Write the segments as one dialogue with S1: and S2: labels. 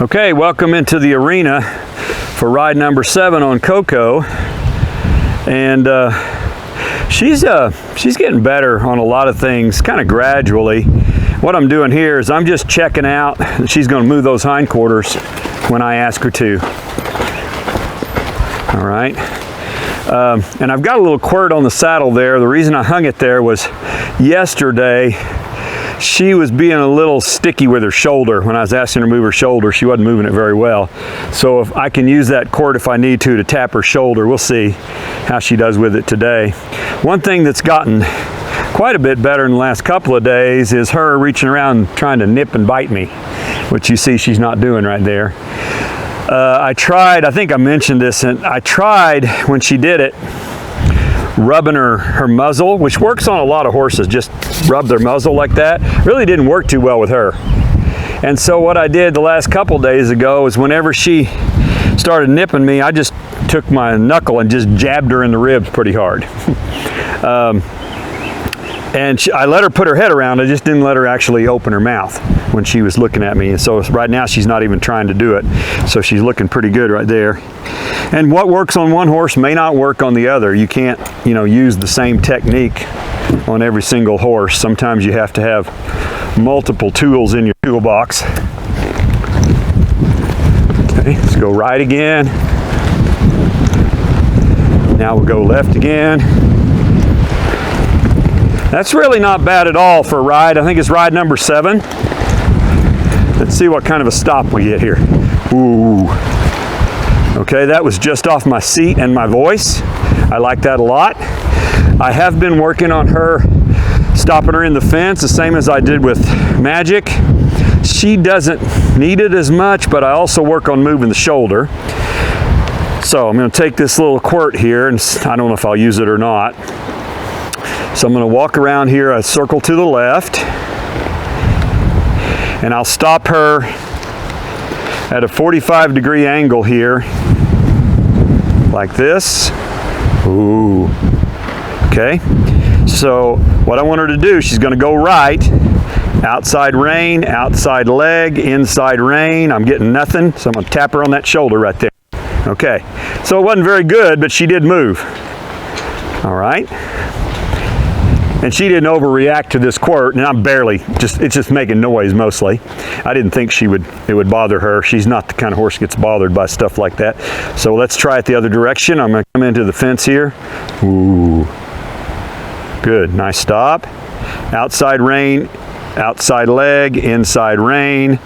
S1: Okay, welcome into the arena for ride number 7 on Coco, and she's getting better on a lot of things, kind of gradually. What I'm doing here is I'm just checking out that she's going to move those hindquarters when I ask her to. All right, and I've got a little quirt on the saddle there. The reason I hung it there was yesterday she was being a little sticky with her shoulder. When I was asking her to move her shoulder, she wasn't moving it very well. So if I can use that cord if I need to tap her shoulder, we'll see how she does with it today. One thing that's gotten quite a bit better in the last couple of days is her reaching around trying to nip and bite me, which you see she's not doing right there. I tried, I think I mentioned this, and I tried when she did it, rubbing her muzzle, which works on a lot of horses, just rub their muzzle like that. Really didn't work too well with her. And so what I did the last couple days ago is whenever she started nipping me, I just took my knuckle and just jabbed her in the ribs pretty hard. I let her put her head around, I just didn't let her actually open her mouth when she was looking at me. And so right now she's not even trying to do it. So she's looking pretty good right there. And what works on one horse may not work on the other. You can't, use the same technique on every single horse. Sometimes you have to have multiple tools in your toolbox. Okay, let's go right again. Now we'll go left again. That's really not bad at all for a ride. I think it's ride number 7. Let's see what kind of a stop we get here. Ooh. Okay, that was just off my seat and my voice. I like that a lot. I have been working on her, stopping her in the fence, the same as I did with Magic. She doesn't need it as much, but I also work on moving the shoulder. So I'm going to take this little quirt here, and I don't know if I'll use it or not. So I'm going to walk around here, a circle to the left, and I'll stop her at a 45-degree angle here, like this. Ooh. Okay. So what I want her to do, she's going to go right, outside rein, outside leg, inside rein. I'm getting nothing, so I'm going to tap her on that shoulder right there. Okay. So it wasn't very good, but she did move. All right. And she didn't overreact to this quirt, and I'm barely, it's just making noise mostly. I didn't think it would bother her. She's not the kind of horse that gets bothered by stuff like that. So let's try it the other direction. I'm going to come into the fence here. Ooh. Good, nice stop. Outside rein, outside leg, inside rein.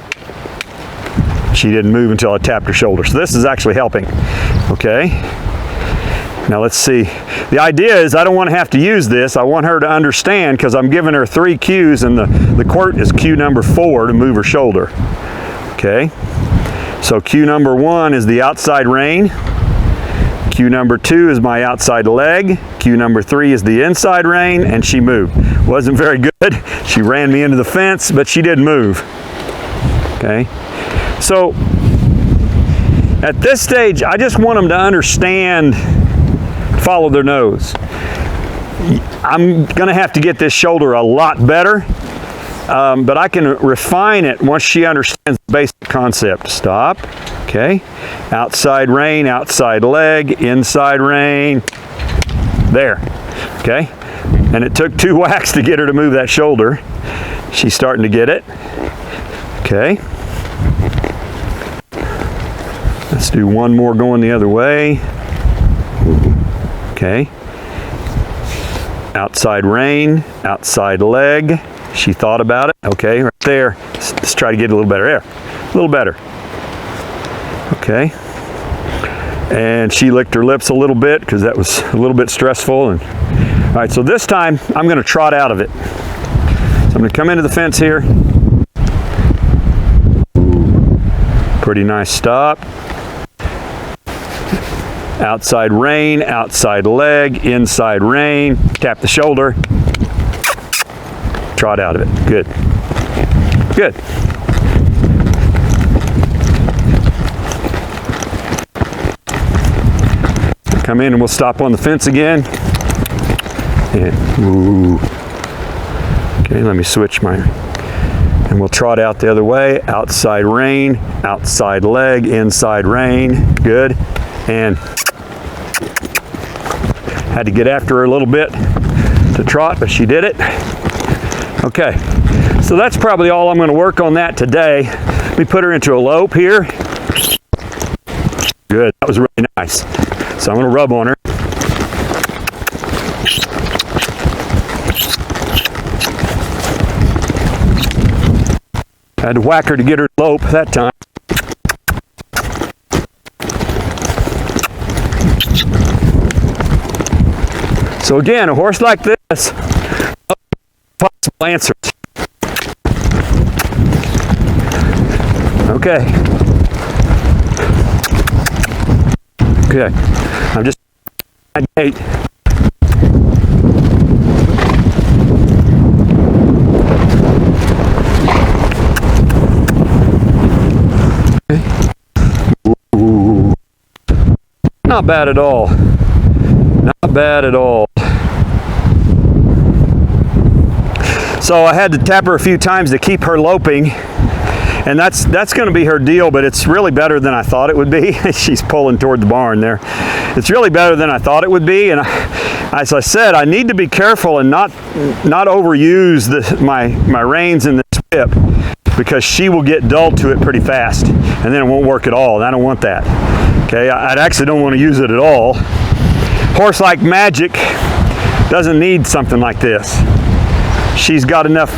S1: She didn't move until I tapped her shoulder. So this is actually helping. Okay. Now let's see. The idea is I don't want to have to use this. I want her to understand, because I'm giving her 3 cues, and the quirt is cue number 4 to move her shoulder. Okay. So cue number 1 is the outside rein. Cue number 2 is my outside leg. Cue number 3 is the inside rein, and she moved. Wasn't very good. She ran me into the fence, but she did move. Okay. So at this stage, I just want them to understand, follow their nose. I'm going to have to get this shoulder a lot better, but I can refine it once she understands the basic concept. Stop. Okay. Outside rein, outside leg, inside rein. There. Okay. And it took 2 whacks to get her to move that shoulder. She's starting to get it. Okay. Let's do one more going the other way. Okay. Outside rein, outside leg. She thought about it. Okay, right there. Let's try to get a little better there. A little better. Okay. And she licked her lips a little bit because that was a little bit stressful. And all right, so this time I'm going to trot out of it. So I'm going to come into the fence here. Pretty nice stop. Outside rein, outside leg, inside rein, tap the shoulder, trot out of it. Good. Good. Come in and we'll stop on the fence again. And, ooh. Okay, let me switch my And we'll trot out the other way. Outside rein, outside leg, inside rein. Good. And had to get after her a little bit to trot, but she did it. Okay, so that's probably all I'm going to work on that today. Let me put her into a lope here. Good, that was really nice. So I'm going to rub on her. I had to whack her to get her lope that time. So again, a horse like this, possible answers. Okay. Okay. I'm just at gate. Ooh. Not bad at all. Not bad at all. So I had to tap her a few times to keep her loping, and that's going to be her deal, but it's really better than I thought it would be. She's pulling toward the barn there. It's really better than I thought it would be, and as I said, I need to be careful and not overuse my reins in this whip, because she will get dull to it pretty fast, and then it won't work at all, and I don't want that. Okay, I actually don't want to use it at all. Horse like Magic doesn't need something like this. She's got enough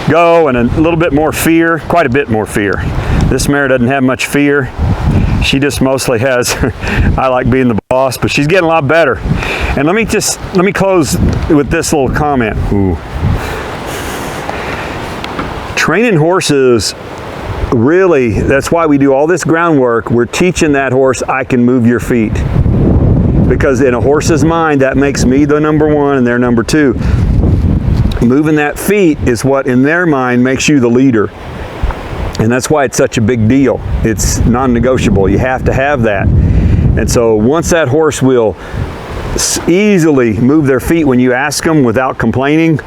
S1: go and a little bit more fear, quite a bit more fear. This mare doesn't have much fear. She just mostly has, I like being the boss, but she's getting a lot better. And let me close with this little comment. Ooh. Training horses, really, that's why we do all this groundwork. We're teaching that horse, I can move your feet. Because in a horse's mind, that makes me the number one and they're number two. Moving that feet is what in their mind makes you the leader. And that's why it's such a big deal. It's non-negotiable. You have to have that. And so once that horse will easily move their feet when you ask them without complaining,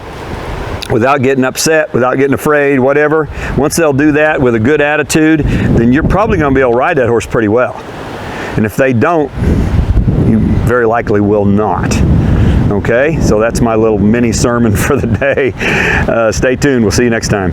S1: without getting upset, without getting afraid, whatever, once they'll do that with a good attitude, then you're probably going to be able to ride that horse pretty well. And if they don't, you very likely will not. Okay, so that's my little mini sermon for the day. Stay tuned. We'll see you next time.